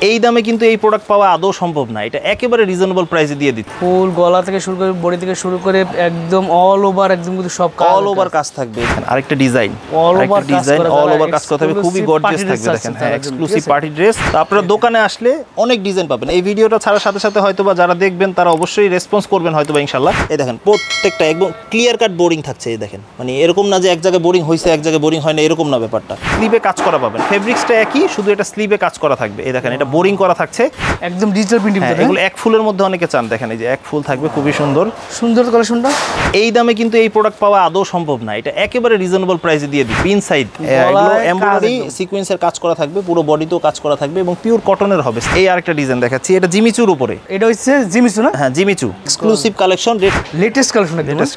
এই দামে কিন্তু এই প্রোডাক্ট পাওয়া আদৌ সম্ভব না। এটা একেবারে রিজনেবল প্রাইসে দিয়ে দিচ্ছি। ফুল গলা থেকে শুরু করে বডি থেকে শুরু করে একদম অল ওভার, একদম কিন্তু সব অল ওভার কাজ থাকবে। এখানে আরেকটা ডিজাইন, অল ওভার কাজ করা থাকবে, খুবই গর্জিয়াস থাকবে। দেখেন হ্যাঁ, এক্সক্লুসিভ পার্টি ড্রেস। তো আপনারা দোকানে আসলে অনেক ডিজাইন পাবেন। এই ভিডিওটা ছাড়ার সাথে সাথে হয়তোবা যারা দেখবেন তারা অবশ্যই রেসপন্স করবেন হয়তোবা ইনশাআল্লাহ। এই দেখেন প্রত্যেকটা একদম ক্লিয়ার কাট বোরিং থাকছে। এই দেখেন মানে এরকম না যে এক জায়গায় বোরিং হয়েছে এক জায়গায় বোরিং হয় না, এরকম না ব্যাপারটা। স্লিভে কাজ করা পাবেন, ফেব্রিক্সটা একই, শুধু এটা স্লিভে কাজ করা থাকবে। এই দেখেন এটা বোরিং করা থাকছে, একদম ডিজিটাল প্রিন্টিং। এগুলো এক ফুলের মধ্যে অনেকে চান। দেখেন এই যে এক ফুল থাকবে, খুবই সুন্দর কালেকশনটা। এই দামে কিন্তু এই প্রোডাক্ট পাওয়া আদৌ সম্ভব না। এটা একেবারে রিজনেবল প্রাইসে দিয়ে দিই। পিন সাইড এগুলো এমব্রয়ডারি সিকোয়েন্সের কাজ করা থাকবে, পুরো বডিতেও কাজ করা থাকবে এবং পিওর কটনের হবে। এই আরেকটা ডিজাইন দেখাচ্ছি, এটা জিমিচুর উপরে। এটা হচ্ছে জিমিচু না? হ্যাঁ Jimmy Choo, exclusive collection, latest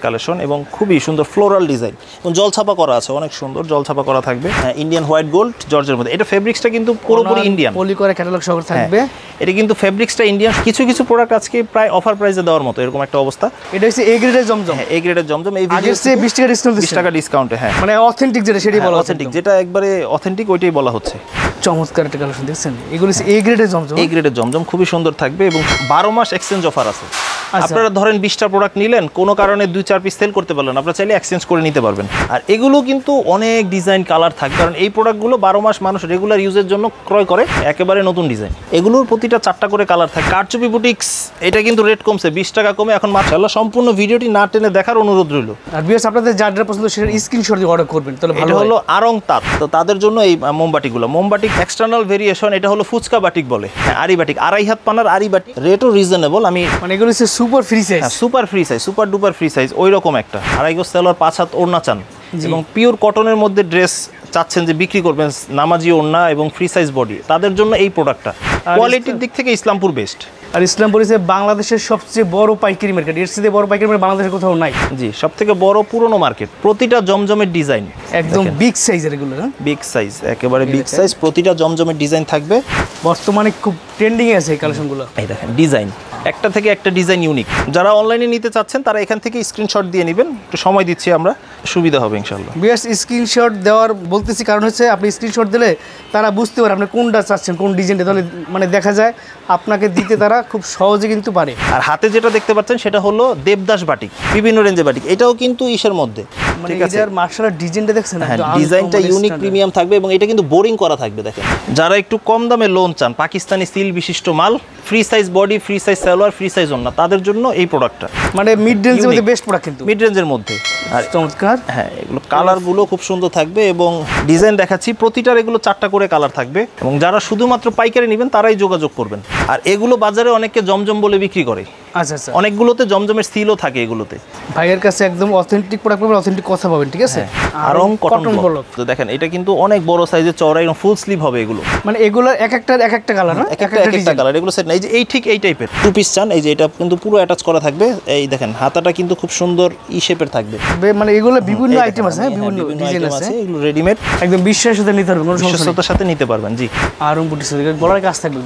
collection এবং খুবই সুন্দর ফ্লোরাল ডিজাইন এবং জলছাপা করা আছে, অনেক সুন্দর জলছাপা করা থাকবে। হ্যাঁ ইন্ডিয়ান হোয়াইট গোল্ড জর্জের মধ্যে। এটা ফেব্রিক্সটা কিন্তু পুরোপুরি ইন্ডিয়ান, পলি করে ক্যাটালগ সহ থাকবে। এটা কিন্তু ফেব্রিক্সটা ইন্ডিয়ান। কিছু কিছু প্রোডাক্ট আজকে প্রায় অফার প্রাইসে দেওয়ার মতো এরকম একটা অবস্থা। এটা হচ্ছে এ গ্রেডের জমজম। হ্যাঁ এ গ্রেডের জমজম। এই ভিডিওতে 20 টাকা ডিসকাউন্ট, 20 টাকা ডিসকাউন্টে। হ্যাঁ মানে অথেন্টিক যেটা সেটাই বলা, অথেন্টিক যেটা একবারে অথেন্টিক ওইটাই বলা হচ্ছে। চমৎকার একটা কালেকশন দেখছেন। এগুলো হচ্ছে এ গ্রেডের জমজম। এ গ্রেডের জমজম খুবই সুন্দর থাকবে এবং 12 মাস এক্সচেঞ্জ অফার আছে। আপনারা ধরেন 20টা প্রোডাক্ট নিলেন, কোনো কারণে 2-4 পিস সেল করতে পারলেন, আপনারা চাইলে এক্সচেঞ্জ করে নিতে পারবেন। আর এগুলো কিন্তু অনেক ডিজাইন কালার থাকবে, কারণ এই প্রোডাক্টগুলো 12 মাস মানুষ রেগুলার ইউজের জন্য ক্রয় করে। একেবারে নতুন ডিজাইন, এগুলোর প্রতিটা 4টা করে কালার থাকে। কারচুপি বুটিক্স, এটা কিন্তু রেট কমছে, 20 টাকা কমে এখন মাশাআল্লাহ। সম্পূর্ণ ভিডিওটি না টেনে দেখার অনুরোধ রইল। আর ভিউয়ার্স আপনাদের যার যা পছন্দ সেটার স্ক্রিনশট দিয়ে অর্ডার করবেন, তাহলে ভালো। এটা হলো আরং তাঁত, তো তাদের জন্য এই মোমবাটিগুলো। মোমবাটিক এক্সটার্নাল ভেরিয়েশন, এটা হলো ফুচকা বাটিক বলে। হ্যাঁ আরি বাটিক, 2.5 হাত পানার আরি বাটিক। রেটও রিজনেবল। আমি মানে এগুলো হচ্ছে super free size, super free size, super duper free size ওই রকম একটা 2.5 গজ সেলোয়ার, 5 হাত ওড়না চান এবং পিওর কটনের মধ্যে ড্রেস চাচ্ছেন যে বিক্রি করবেন, নামাজি ওড়না এবং ফ্রি সাইজ বডি, তাদের জন্য এই প্রোডাক্টটা। কোয়ালিটির দিক থেকে ইসলামপুর বেস্ট। আর ইসলামপুর হচ্ছে বাংলাদেশের সবচেয়ে বড় পাইকারি মার্কেট। এর চেয়ে বড় পাইকারি মার্কেট বাংলাদেশের কোথাও নাই। জি, সবথেকে বড় পুরনো মার্কেট। প্রতিটা জমজমের ডিজাইন একদম বিগ সাইজের, এগুলো বিগ সাইজ, একেবারে বিগ সাইজ। প্রতিটা জমজমের ডিজাইন থাকবে। বর্তমানে খুব ট্রেন্ডিং এ আছে এই কালেকশনগুলো। এই দেখেন ডিজাইন, একটা থেকে একটা ডিজাইন ইউনিক। যারা অনলাইনে নিতে চাচ্ছেন তারা এখান থেকে স্ক্রিনশট দিয়ে নেবেন। একটু সময় দিচ্ছি আমরা, সুবিধা হবে ইনশাআল্লাহ। বিয়ার্স স্ক্রিনশট দেওয়ার বলতেছি কারণ হচ্ছে আপনি স্ক্রিনশট দিলে তারা বুঝতে পারে আপনি কোনটা চাচ্ছেন, কোন ডিজাইনটা, তাহলে মানে দেখা যায় আপনাকে দিতে তারা খুব সহজে কিন্তু পারে। আর হাতে যেটা দেখতে পাচ্ছেন সেটা হলো দেবদাস বাটিক, বিভিন্ন রেঞ্জের বাটিক। এটাও কিন্তু ইসের মধ্যে, মানে এটার মার্শাল ডিজাইনটা দেখছেন, ডিজাইনটা ইউনিক প্রিমিয়াম থাকবে এবং এটা কিন্তু বোরিং করা থাকবে। দেখেন যারা একটু কম দামে লোন চান, পাকিস্তানি সিল বিশিষ্ট মাল, free size body, free size salwar, free size ওড়না, তাদের জন্য এই প্রোডাক্টটা। মানে মিড রেঞ্জের মধ্যে বেস্ট প্রোডাক্ট, কিন্তু মিড রেঞ্জের মধ্যে। আর চমৎকার। হ্যাঁ এগুলো কালারগুলো খুব সুন্দর থাকবে এবং ডিজাইন দেখাচ্ছি, প্রতিটার এগুলো 4টা করে কালার থাকবে এবং যারা শুধুমাত্র পাইকারি নেবেন তারাই যোগাযোগ করবেন। আর এগুলো বাজারে অনেকে জমজম বলে বিক্রি করে। আচ্ছা আচ্ছা, অনেকগুলোতে জমজমের সিলও থাকে এগুলোতে। ভাইয়ের কাছে একদম অথেন্টিক প্রোডাক্ট পাবেন, অথেন্টিক কথা পাবেন, ঠিক আছে। Aarong cotton block. তো দেখেন এটা কিন্তু অনেক বড় সাইজের, চওড়া এবং ফুল স্লিভ হবে এগুলো। মানে এগুলো এক একটা কালার না, এক একটা কালার। এগুলো সেট না, এই যে এই ঠিক এই টাইপের 2 পিস চান, এই যে এটা কিন্তু পুরো অ্যাটাচ করা থাকবে। এই দেখেন হাতাটা কিন্তু খুব সুন্দর ই শেপের থাকবে। মানে এগুলো বিভিন্ন আইটেম আছে, বিভিন্ন ডিজাইন আছে, এগুলো রেডিমেড, একদম বিশ্বাসের সাথে নিতে পারবেন, কোনো সমস্যা নেই, বিশ্বস্ততার সাথে নিতে পারবেন। জি, আরং বুটিক্স গলায় কাজ থাকবে,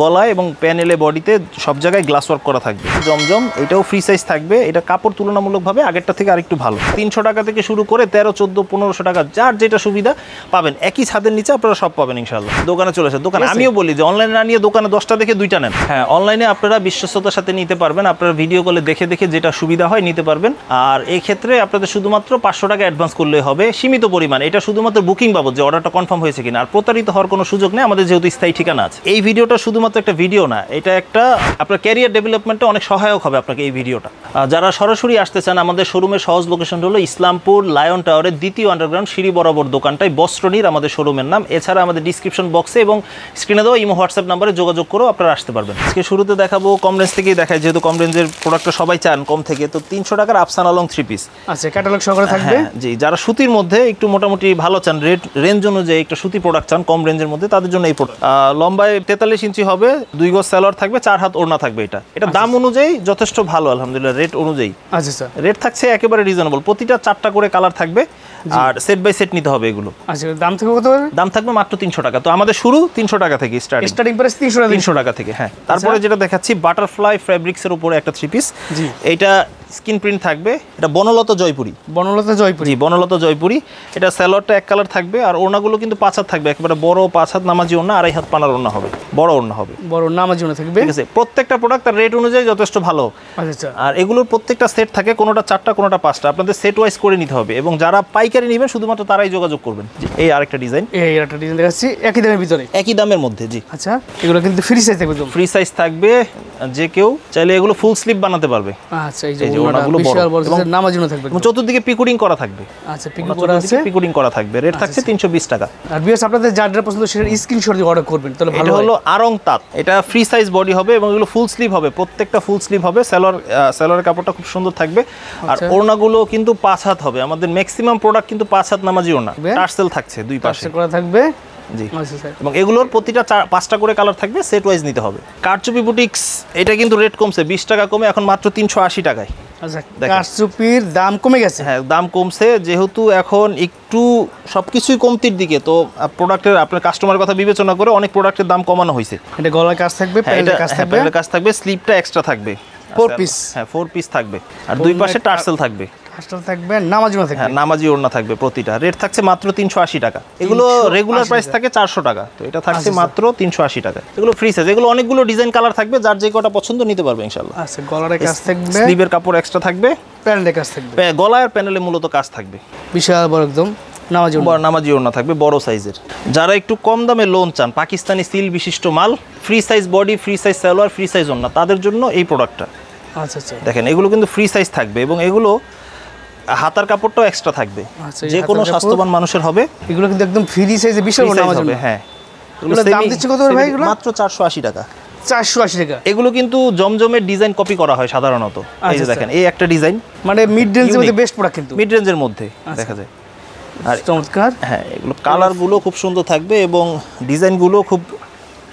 গলায় এবং প্যানেলে বডিতে সব জায়গায় গ্লাস ওয়ার্ক করা থাকবে। জমজম এটাও ফ্রি সাইজ থাকবে। এটা কাপড় তুলনামূলকভাবে আগেরটা থেকে আরেকটু ভালো। 300 টাকা থেকে শুরু করে 13, 14, 1500 টাকা, যার যেটা সুবিধা পাবেন। একই ছাদের নিচে আপনারা সব পাবেন ইনশাআল্লাহ। দোকানে চলে আসেন। দোকানে আমিও বলি যে অনলাইনে না নিয়ে দোকানে 10টা দেখে 2টা নেন। হ্যাঁ অনলাইনে আপনারা বিশ্বস্ততার সাথে নিতে পারবেন, আপনারা ভিডিও কলে দেখে যেটা সুবিধা হয় নিতে পারবেন। আর এই ক্ষেত্রে আপনাদের শুধুমাত্র 500 টাকা অ্যাডভান্স করলেই হবে, সীমিত পরিমাণ। এটা শুধুমাত্র বুকিং বাবদ, যে অর্ডারটা কনফার্ম হয়েছে কিনা। আর প্রতারিত হওয়ার কোনো সুযোগ নেই, আমাদের যেহেতু স্থায়ী ঠিকানা আছে। এই ভিডিওটা শুধুমাত্র একটা ভিডিও না, এটা একটা আপনার ক্যারিয়ার ডেভেলপমেন্টে অনেক সহায়ক হবে আপনাকে এই ভিডিওটা। যারা সরাসরি আসতে চান, আমাদের শোরুমের সহজ লোকেশন হলো ইসলামপুর লায়ন টাওয়ারের 2য় আন্ডারগ্রাউন্ড সিঁড়ি বরাবর দোকানটাই বস্ত্রনীর আমাদের শোরুমের নাম। এছাড়া আমাদের ডিসক্রিপশন বক্সে এবং স্ক্রিনে দেওয়া ইমো হোয়াটসঅ্যাপ নাম্বারে যোগাযোগ করেও আপনারা আসতে পারবেন। আজকে শুরুতে দেখাবো কম রেঞ্জ থেকেই দেখায়, যেহেতু কম রেঞ্জের প্রোডাক্টটা সবাই চান কম থেকে। তো 300 টাকার আফসান আলং 3 পিস আচ্ছা, ক্যাটালগ সহকারে থাকবে। জি, যারা সুতির মধ্যে একটু মোটামুটি ভালো চান, রেঞ্জ অনুযায়ী একটা সুতি প্রোডাক্ট চান কম রেঞ্জের মধ্যে, তাদের জন্য এই প্রোডাক্ট। লম্বায় 43 ইঞ্চি হবে, 2 গজ সালোয়ার থাকবে, 4 হাত ওড়না থাকবে। এটা দাম অনুযায়ী যথেষ্ট ভালো আলহামদুলিল্লাহ, রেট অনুযায়ী। আচ্ছা স্যার, রেট থাকছে একেবারে রিজনেবল। প্রতিটা 4টা করে কালার থাকবে আর সেট বাই সেট নিতে হবে এগুলো। আচ্ছা, দাম থাকবে কত? দাম থাকবে মাত্র 300 টাকা। তো আমাদের শুরু 300 টাকা থেকে, স্টার্টিং প্রাইস 300 টাকা থেকে। হ্যাঁ, তারপরে যেটা দেখাচ্ছি বাটারফ্লাই ফেব্রিক্সের উপরে একটা 3 পিস। এটা স্ক্রিন প্রিন্ট থাকবে। এটা বনলতা জয়পুরি। বনলতা জয়পুরি। জি, বনলতা জয়পুরি। এটা সালোয়ারটা এক কালার থাকবে, আর ওড়নাগুলো কিন্তু 5 হাত থাকবে, একেবারে বড় 5 হাত নামাজি ওড়না, 2.5 হাত পানার ওড়না হবে, বড় ওড়না হবে, বড় নামাজি ওড়না থাকবে। ঠিক আছে। প্রত্যেকটা প্রোডাক্ট তার রেট অনুযায়ী যথেষ্ট ভালো। আচ্ছা। আর এগুলোর প্রত্যেকটা সেট থাকে, কোনোটা 4টা কোনোটা 5টা, আপনাদের সেট ওয়াইজ করে নিতে হবে, এবং যারা পাইকারি নেবেন শুধুমাত্র তারাই যোগাযোগ করবেন। এই আরেকটা ডিজাইন, এই একটা ডিজাইন দেখাচ্ছি একই দামের ভিতরে, একই দামের মধ্যে। জি, আচ্ছা। এগুলো কিন্তু ফ্রি সাইজ থাকবে, ফ্রি সাইজ থাকবে, যে কেউ চাইলে এগুলো ফুল স্লিভ বানাতে পারবে। আচ্ছা, এই যে ওড়নাগুলো বিশাল বড় সাইজের নামাজি ওড়না থাকবে, এবং চতুর্দিকে পিকুডিং করা থাকবে। আচ্ছা, পিকু করা আছে, পিকুডিং করা থাকবে। রেট থাকছে 320 টাকা। আর ভিউয়ার্স আপনাদের যার যা পছন্দ সেটা স্ক্রিনশট দিয়ে অর্ডার করবেন, তাহলে ভালো এটা হয়। হলো আরং তাঁত, এটা ফ্রি সাইজ বডি হবে এবং এগুলো ফুল স্লিভ হবে, প্রত্যেকটা ফুল স্লিভ হবে। সালোয়ারের কাপড়টা খুব সুন্দর থাকবে। আর ওড়নাগুলো কিন্তু 5 হাত হবে, আমাদের ম্যাক্সিমাম প্রোডাক্ট কিন্তু 5 হাত নামাজি ওড়না, টার্সেল থাকছে দুই পাশে করা থাকবে। জি, আচ্ছা স্যার। এবং এগুলোর প্রতিটা 5টা করে কালার থাকবে, সেট ওয়াইজ নিতে হবে। কারচুপি বুটিক্স, এটা কিন্তু রেট কমছে, 20 টাকা কমে এখন মাত্র 380 টাকায়। আচ্ছা, কারচুপির দাম কমে গেছে। হ্যাঁ, দাম কমছে, যেহেতু এখন একটু সবকিছুই কমতির দিকে, তো প্রোডাক্টের আপনার কাস্টমারের কথা বিবেচনা করে অনেক প্রোডাক্টের দাম কমানো হয়েছে। এটা গলার কাজ থাকবে, প্যান্টের কাজ থাকবে, প্যান্টের কাজ থাকবে, স্লিপটা এক্সট্রা থাকবে, 4 পিস। হ্যাঁ, 4 পিস থাকবে, আর দুই পাশে টার্সেল থাকবে। হাসটাল থাকবে, নামাজি ওড়না থাকবে। হ্যাঁ, নামাজি ওড়না থাকবে প্রতিটা। রেট থাকছে মাত্র 380 টাকা। এগুলো রেগুলার প্রাইস থাকে 400 টাকা, তো এটা থাকছে মাত্র 380 টাকা। এগুলো ফ্রি সাইজ, এগুলো অনেকগুলো ডিজাইন কালার থাকবে, যার যে কটা পছন্দ নিতে পারবে ইনশাআল্লাহ। আচ্ছা, গলার কাজ থাকবে, স্লিভের কাপড় এক্সট্রা থাকবে, প্যান্টের কাজ থাকবে, গলায় আর প্যানেলে মূলত কাজ থাকবে। বিশাল বড় একদম নামাজি ওড়না। নামাজি ওড়না থাকবে বড় সাইজের। যারা একটু কম দামে লোন চান, পাকিস্তানি সিল বিশিষ্ট মাল, free size body, free size salwar, free size ওড়না, তাদের জন্য এই প্রোডাক্টটা। আচ্ছা আচ্ছা, দেখেন এগুলো কিন্তু ফ্রি সাইজ থাকবে, এবং এগুলো হাতার কাপড়টাও এক্সট্রা থাকবে, আচ্ছা, যে কোনো স্বাস্থ্যবান মানুষের হবে। এগুলো কিন্তু একদম ফ্রি সাইজে বিশাল বড় নামাজি ওড়না। হ্যাঁ, এগুলো দাম দিচ্ছে কত ভাই? এগুলো মাত্র 480 টাকা। 480 টাকা। এগুলো কিন্তু জমজমের ডিজাইন কপি করা হয় সাধারণত। এই যে দেখেন, এই একটা ডিজাইন, মানে মিড রেঞ্জের মধ্যে বেস্ট প্রোডাক্ট, কিন্তু মিড রেঞ্জের মধ্যে দেখা যায়। আর চমৎকার। হ্যাঁ, এগুলো কালারগুলো খুব সুন্দর থাকবে, এবং ডিজাইনগুলো খুব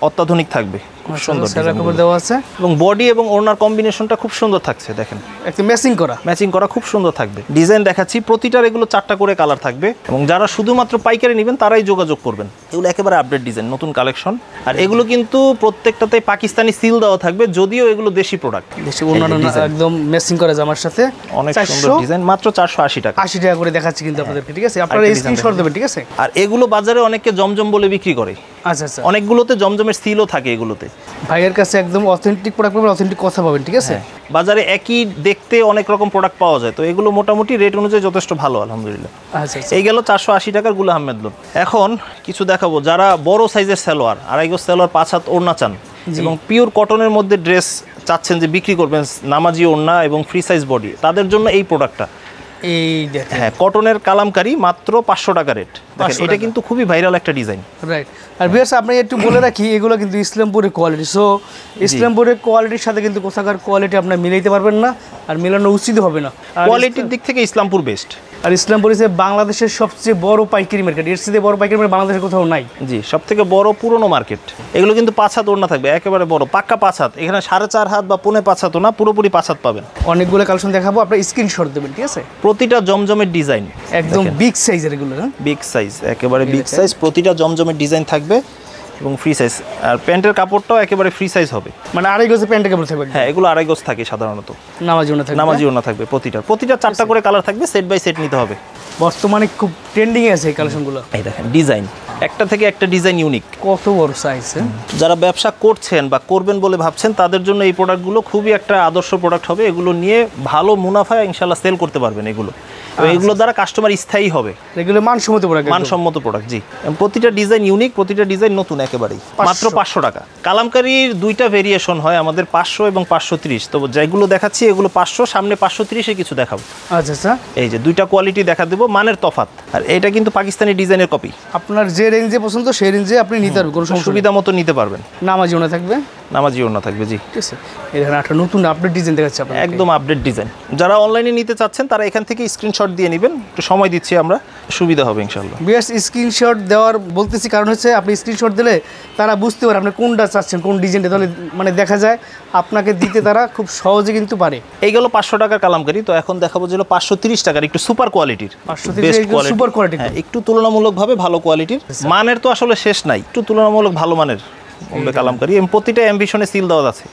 অত্যাধুনিক থাকবে, খুব সুন্দর কাপড় দেওয়া আছে, এবং বডি এবং ওড়নার কম্বিনেশনটা খুব সুন্দর থাকছে। দেখেন একটা ম্যাচিং করা খুব সুন্দর থাকবে। ডিজাইন দেখাচ্ছি, প্রতিটার এগুলো 4টা করে কালার থাকবে, এবং যারা শুধুমাত্র পাইকারি নেবেন তারাই যোগাযোগ করবেন। এগুলো একেবারে আপডেট ডিজাইন, নতুন কালেকশন। আর এগুলো কিন্তু প্রত্যেকটাতে পাকিস্তানি সিল দেওয়া থাকবে, যদিও এগুলো দেশি প্রোডাক্ট। দেশি ওড়না একদম ম্যাচিং করা জামার সাথে, অনেক সুন্দর ডিজাইন, মাত্র 480 টাকা। 80 টাকা করে দেখাচ্ছি কিন্তু আপনাদেরকে, ঠিক আছে? আপনারা স্ক্রিনশট দেবেন, ঠিক আছে? আর এগুলো বাজারে অনেকে জমজম বলে বিক্রি করে। আচ্ছা আচ্ছা, অনেকগুলোতে জমজমের সিলও থাকে এগুলোতে। ভাইয়ের কাছে একদম অথেন্টিক প্রোডাক্ট পাবেন, অথেন্টিক কথা পাবেন, ঠিক আছে? বাজারে একই দেখতে অনেক রকম প্রোডাক্ট পাওয়া যায়, তো এগুলো মোটামুটি রেট অনুযায়ী যথেষ্ট ভালো, আলহামদুলিল্লাহ। আচ্ছা আচ্ছা, এই গেল 480 টাকার গুল আহমেদ লোন। এখন কিছু দেখাবো, যারা বড় সাইজের সালোয়ার, 2.5 গজ সালোয়ার, 5 হাত ওড়না চান, এবং পিওর কটনের মধ্যে ড্রেস চাচ্ছেন যে বিক্রি করবেন, নামাজি ওড়না এবং ফ্রি সাইজ বডি, তাদের জন্য এই প্রোডাক্টটা। এই দেখেন, হ্যাঁ, কটনের কালামকারি, মাত্র 500 টাকা রেট। দেখেন, এটা কিন্তু খুবই ভাইরাল একটা ডিজাইন। রাইট। আর ভিউয়ার্স, আপনি একটু বলে রাখি, এগুলো কিন্তু ইসলামপুরের কোয়ালিটি। সো ইসলামপুরের কোয়ালিটির সাথে কিন্তু কোথাকার কোয়ালিটি আপনার মিলাইতে পারবেন না, আর মিলানো উচিত হবে না। কোয়ালিটির দিক থেকে ইসলামপুর বেস্ট। আর ইসলামপুর হচ্ছে বাংলাদেশের সবচেয়ে বড় পাইকারি মার্কেট, এর চেয়ে বড় পাইকারি মার্কেট বাংলাদেশের কোথাও নাই। জি, সবথেকে বড় পুরনো মার্কেট। এগুলো কিন্তু 5 হাত ওড়না থাকবে, একেবারে বড় পাক্কা 5 হাত। এখানে 4.5 হাত বা 4.5 হাতও না, পুরোপুরি 5 হাত পাবেন। অনেকগুলো কালেকশন দেখাবো, আপনার স্ক্রিনশট দেবেন, ঠিক আছে? প্রতিটা জমজমের ডিজাইন একদম বিগ সাইজের, এগুলো বিগ সাইজ, একেবারে বিগ সাইজ। প্রতিটা জমজমের ডিজাইন থাকবে এবং ফ্রি সাইজ। আর প্যান্টের কাপড়টাও একেবারে ফ্রি সাইজ হবে, মানে 2.5 গজে প্যান্টের কাপড় থাকবে। হ্যাঁ, এগুলো 2.5 গজ থাকে সাধারণত। নামাজি ওড়না থাকবে, নামাজি ওড়না থাকবে প্রতিটা 4টা করে কালার থাকবে, সেট বাই সেট নিতে হবে। বর্তমানে খুব ট্রেন্ডিং এ আছে এই কালেকশনগুলো। এই দেখেন ডিজাইন, একটা থেকে একটা ডিজাইন ইউনিক। কত বড় সাইজ! যারা ব্যবসা করছেন বা করবেন বলে ভাবছেন, তাদের জন্য এই প্রোডাক্টগুলো খুবই একটা আদর্শ প্রোডাক্ট হবে। এগুলো নিয়ে ভালো মুনাফা ইনশাআল্লাহ সেল করতে পারবেন। এগুলো দ্বারা কাস্টমার স্থায়ী হবে। এগুলো মানসম্মত প্রোডাক্ট, মানসম্মত প্রোডাক্ট। জি, প্রতিটা ডিজাইন ইউনিক, প্রতিটা ডিজাইন নতুন একেবারেই। মাত্র 500 টাকা। কালামকারীর 2টা ভেরিয়েশন হয় আমাদের, 500 এবং 530। তো যেগুলো দেখাচ্ছি এগুলো 500, সামনে 530 কিছু দেখাবো। আচ্ছা আচ্ছা, এই যে 2টা কোয়ালিটি দেখা দেবো, মানের তফাৎ। আর এটা কিন্তু পাকিস্তানি ডিজাইনের কপি। আপনার যে রেঞ্জে পছন্দ সেই রেঞ্জে আপনি নিতে পারবেন, কোনো সুবিধা মতো নিতে পারবেন। নামাজি ওড়না থাকবে, নামাজি ওড়না থাকবে। জি, ঠিক আছে। এখানে একটা নতুন আপডেট ডিজাইন দেখাচ্ছি আপনাদের, একদম আপডেট ডিজাইন। যারা অনলাইনে নিতে চাচ্ছেন তারা এখান থেকে স্ক্রিনশট দিয়ে নেবেন, একটু সময় দিচ্ছি আমরা, সুবিধা হবে ইনশাআল্লাহ। বিয়াস স্ক্রিনশট দেওয়ার বলতেছি কারণ হচ্ছে আপনি স্ক্রিনশট দিলে তারা বুঝতে পারে আপনি কোনটা চাচ্ছেন, কোন ডিজাইনটা, তাহলে মানে দেখা যায় আপনাকে দিতে তারা খুব সহজে কিন্তু পারে। এই গেল 500 টাকার কালামকারি। তো এখন দেখাবো যে 530 টাকার একটু সুপার কোয়ালিটির, 530 সুপার কোয়ালিটি, হ্যাঁ, একটু তুলনামূলকভাবে ভালো কোয়ালিটির। মানের তো আসলে শেষ নাই, একটু তুলনামূলক ভালো মানের কালামকারি। প্রতিটা অ্যাম্বিশনে সিল দেওয়া আছে,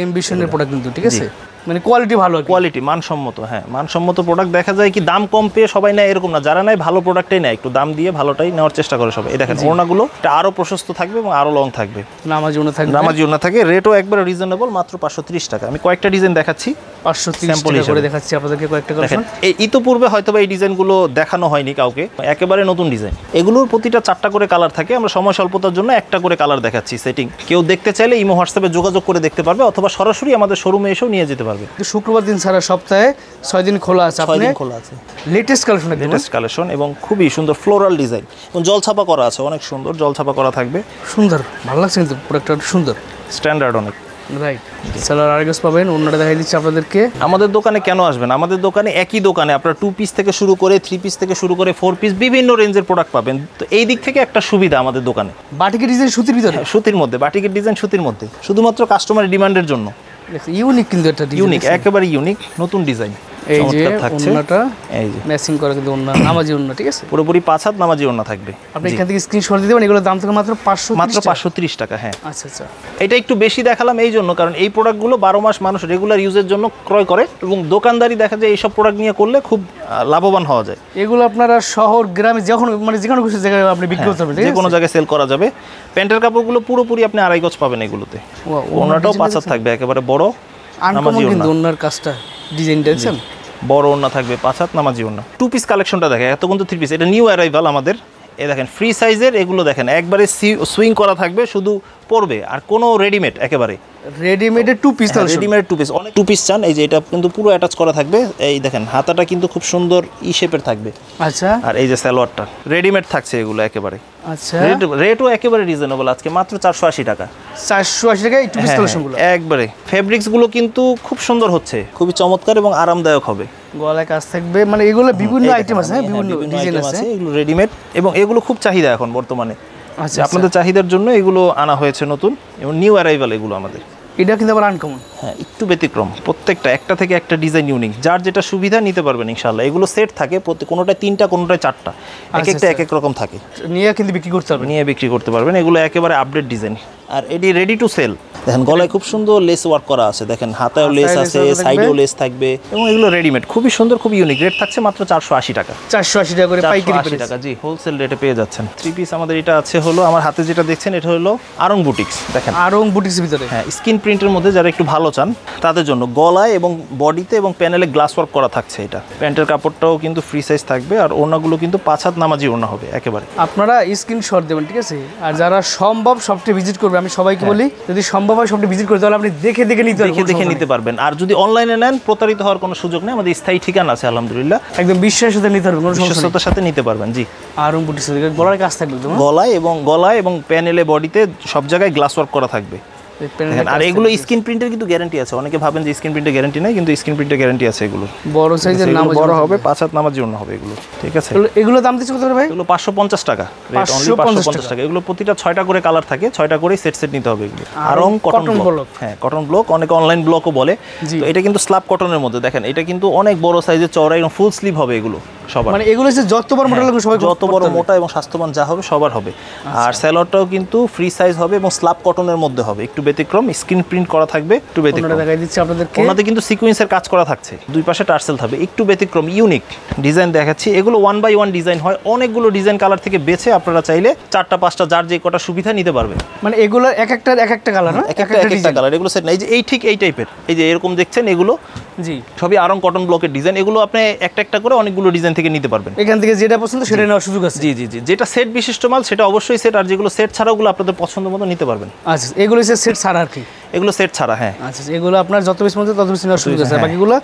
এমবিশনের প্রোডাক্ট কিন্তু, ঠিক আছে? মানে কোয়ালিটি ভালো, কোয়ালিটি মানসম্মত, হ্যাঁ মানসম্মত প্রোডাক্ট। দেখা যায় কি দাম কম পেয়ে সবাই নেয় এরকম না, যারা নেয় ভালো প্রোডাক্টই নেয়, একটু দাম দিয়ে ভালোটাই নেওয়ার চেষ্টা করে সবাই। এই দেখেন ওড়নাগুলো এটা আরও প্রশস্ত থাকবে এবং আরও লং থাকবে, নামাজি ওড়না থাকবে, নামাজি ওড়না থাকে। রেটও একবারে রিজনেবল, মাত্র 530 টাকা। আমি কয়েকটা ডিজাইন দেখাচ্ছি, 530 টাকা করে দেখাচ্ছি আপনাদেরকে কয়েকটা কালেকশন। এই ইতোপূর্বে হয়তো এই ডিজাইনগুলো দেখানো হয়নি কাউকে, একেবারে নতুন ডিজাইন। এগুলোর প্রতিটা 4টা করে কালার থাকে, আমরা সময় স্বল্পতার জন্য একটা করে কালার দেখাচ্ছি সেটিং। কেউ দেখতে চাইলে ইমো হোয়াটসঅ্যাপে যোগাযোগ করে দেখতে পারবে, অথবা সরাসরি আমাদের শোরুমে এসেও নিয়ে যেতে পারবে। শুক্রবার দিন ছাড়া সপ্তাহে 6 দিন খোলা আছে। 6 দিন খোলা আছে। লেটেস্ট কালেকশন, লেটেস্ট কালেকশন এবং খুবই সুন্দর ফ্লোরাল ডিজাইন এবং জলছাপা করা আছে, অনেক সুন্দর জলছাপা করা থাকবে। সুন্দর, ভালো লাগছে কিন্তু প্রোডাক্টটা সুন্দর, স্ট্যান্ডার্ড অনেক। রাইট, সেলার আরেকস পাবেন। অন্যটা দেখাই দিচ্ছি আপনাদেরকে। আমাদের দোকানে কেন আসবেন? আমাদের দোকানে একই দোকানে আপনারা 2 পিস থেকে শুরু করে 3 পিস থেকে শুরু করে 4 পিস বিভিন্ন রেঞ্জের প্রোডাক্ট পাবেন। তো এই দিক থেকে একটা সুবিধা আমাদের দোকানে। বাটিকের ডিজাইন সুতির ভিতরে, সুতির মধ্যে, বাটিকের ডিজাইন সুতির মধ্যে, শুধুমাত্র কাস্টমারের ডিমান্ডের জন্য। ইউনিক কিন্তু একটা ডিজাইন, ইউনিক, একেবারে ইউনিক নতুন ডিজাইন। এই যে ওন্নাটা এই যে ম্যাচিং করা কিন্তু ওন্না, নামাজি ওন্না, ঠিক আছে, পুরোপুরি 5 হাত নামাজি ওন্না থাকবে। আপনি এখান থেকে স্ক্রিনশট দিয়ে দেবেন। এগুলোর দাম থেকে মাত্র 530 টাকা। হ্যাঁ, আচ্ছা আচ্ছা। এটা একটু বেশি দেখালাম এই জন্য, কারণ এই প্রোডাক্টগুলো 12 মাস মানুষ রেগুলার ইউজের জন্য ক্রয় করে এবং দোকানদারি দেখা যায় এইসব প্রোডাক্ট নিয়ে করলে খুব লাভবান হওয়া যায়। এগুলো আপনারা শহর গ্রামে যখন মানে যে কোনো কিছু জায়গায় আপনি বিক্রি করতে পারবেন, যে কোনো জায়গায় সেল করা যাবে। প্যান্টের কাপড়গুলো পুরোপুরি আপনি 2.5 গজ পাবেন এগুলোতে। ওনাটাও 5 হাত থাকবে, একেবারে বড় আনকমন কিন্তু ওনার কাজটা, ডিজাইনটা দেখছেন, বড় ওড়না থাকবে, 5 হাত নামাজি ওড়না। 2 পিস কালেকশনটা দেখেন, এত কিন্তু 3 পিস, এটা নিউ অ্যারাইভাল আমাদের। এই দেখেন ফ্রি সাইজের এগুলো দেখেন, একবারে সুইং করা থাকবে, শুধু পরবে, আর কোনো রেডিমেড, একেবারে রেডিমেডের 2 পিস, রেডিমেড 2 পিস। অনেক 2 পিস চান, এই যে এটা কিন্তু পুরো অ্যাটাচ করা থাকবে। এই দেখেন হাতাটা কিন্তু খুব সুন্দর শেপের থাকবে। আচ্ছা, আর এই যে সালোয়ারটা রেডিমেড থাকছে, এগুলো একেবারে। আচ্ছা, রেটও একেবারে রিজনেবল, আজকে মাত্র 480 টাকা। 480 টাকা এই 2 পিস কালেকশনগুলো একবারে। ফেব্রিক্স গুলো কিন্তু খুব সুন্দর হচ্ছে, খুবই চমৎকার এবং আরামদায়ক হবে। গলায় কাজ থাকবে, মানে এগুলো বিভিন্ন আইটেম আছে, বিভিন্ন ডিজাইন আছে, এগুলো রেডিমেড এবং এগুলো খুব চাহিদা এখন বর্তমানে। আচ্ছা, আপনাদের চাহিদার জন্য এগুলো আনা হয়েছে নতুন এবং নিউ অ্যারাইভাল এগুলো আমাদের। এটা কিন্তু আবার আনকমন, হ্যাঁ একটু ব্যতিক্রম, প্রত্যেকটা একটা থেকে একটা ডিজাইন ইউনিক, যার যেটা সুবিধা নিতে পারবেন ইনশাআল্লাহ। এগুলো সেট থাকে, কোনোটায় 3টা কোনোটায় 4টা, এক একটা এক এক রকম থাকে, নিয়ে কিন্তু বিক্রি করতে পারবেন, নিয়ে বিক্রি করতে পারবেন। এগুলো একেবারে আপডেট ডিজাইন, আর এটি রেডি টু সেল। দেখেন গলায় খুব সুন্দর লেস ওয়ার্ক করা আছে, দেখেন হাতায়ও লেস আছে, সাইডেও লেস থাকবে এবং এগুলো রেডিমেড, খুবই সুন্দর, খুবই ইউনিক। রেট থাকছে মাত্র 480 টাকা। 480 টাকা করে পাইকারি টাকা, জি হোলসেল রেটে পেয়ে যাচ্ছেন। 3 পিস আমাদের এটা আছে হলো, আমার হাতে যেটা দেখছেন এটা হলো আরং বুটিক্স। দেখেন আরং বুটিক্স ভিতরে, হ্যাঁ স্কিন প্রিন্টের মধ্যে যারা একটু ভালো চান তাদের জন্য গলায় এবং বডিতে এবং প্যানেলে গ্লাস ওয়ার্ক করা থাকছে। এটা প্যান্টের কাপড়টাও কিন্তু ফ্রি সাইজ থাকবে, আর ওড়নাগুলো কিন্তু 5 হাত নামাজি ওড়না হবে একেবারে। আপনারা স্ক্রিনশট দেবেন, ঠিক আছে। আর যারা সম্ভব সবটি ভিজিট করবে, আমি সবাইকে বলি যদি সম্ভব হয় সবটি ভিজিট করে, তাহলে আপনি দেখে নিতে পারবেন। আর যদি অনলাইনে নেন প্রতারিত হওয়ার কোনো সুযোগ নেই, আমাদের স্থায়ী ঠিকানা আছে আলহামদুলিল্লাহ, একদম বিশ্বাসের সাথে নিতে পারবেন, কোনো বিশ্বস্ততার সাথে নিতে পারবেন। জি আরং বুটিক্স গলার কাজ থাকবে, গলায় এবং প্যানেলে বডিতে সব জায়গায় গ্লাস ওয়ার্ক করা থাকবে। আর এগুলো স্ক্রিন প্রিন্টের কিন্তু গ্যারান্টি আছে। অনেকে ভাবেন যে স্ক্রিন প্রিন্টের গ্যারান্টি নাই, কিন্তু স্ক্রিন প্রিন্টের গ্যারান্টি আছে। এগুলো বড় সাইজের নাম বড় হবে, 5 হাত নামার জন্য হবে এগুলো, ঠিক আছে। এগুলো দাম দিচ্ছে কত করে ভাই? এগুলো 550 টাকা, রেট অনলি 550 টাকা। এগুলো প্রতিটা 6টা করে কালার থাকে, 6টা করে সেট নিতে হবে এগুলো। আরং কটন ব্লক, হ্যাঁ কটন ব্লক, অনেকে অনলাইন ব্লকও বলে। তো এটা কিন্তু স্ল্যাব কটনের মধ্যে, দেখেন এটা কিন্তু অনেক বড় সাইজের, চওড়া এবং ফুল স্লিভ হবে এগুলো সবার। মানে এগুলো হচ্ছে যত বড় মোটা লাগবে সবাই, যত বড় মোটা এবং স্বাস্থ্যবান যা হবে সবার হবে। আর সালোয়ারটাও কিন্তু ফ্রি সাইজ হবে এবং স্ল্যাব কটনের মধ্যে হবে, একটু ব্যতিক্রম, স্ক্রিন প্রিন্ট করা থাকবে, একটু ব্যতিক্রম। দেখাই দিচ্ছি আপনাদেরকে, ওনাদের কিন্তু সিকোয়েন্সের কাজ করা থাকছে, দুই পাশে টার্সেল থাকবে, একটু ব্যতিক্রম ইউনিক ডিজাইন দেখাচ্ছি। এগুলো 1 বাই 1 ডিজাইন হয়, অনেকগুলো ডিজাইন কালার থেকে বেছে আপনারা চাইলে 4টা 5টা যার যে কটা সুবিধা নিতে পারবে। মানে এগুলো এক একটা কালার, না এক একটা কালার, এগুলো সেট না। এই যে এই ঠিক এই টাইপের, এই যে এরকম দেখছেন, এগুলো জি সবই আরং কটন ব্লকের ডিজাইন। এগুলো আপনি একটা করে অনেকগুলো ডিজাইন থেকে নিতে পারবেন, এখান থেকে যেটা পছন্দ সেটা নেওয়ার সুযোগ আছে। জি জি জি, যেটা সেট বিশিষ্ট মাল সেটা অবশ্যই সেট, আর যেগুলো সেট ছাড়া ওগুলো আপনাদের পছন্দ মতো নিতে পারবেন। আচ্ছা এগুলো হচ্ছে সেট ছাড়া আর কি? এগুলো সেট ছাড়া, হ্যাঁ। আচ্ছা এগুলো আপনার যত পিস মধ্যে তত পিস নেওয়ার সুযোগ আছে, বাকিগুলো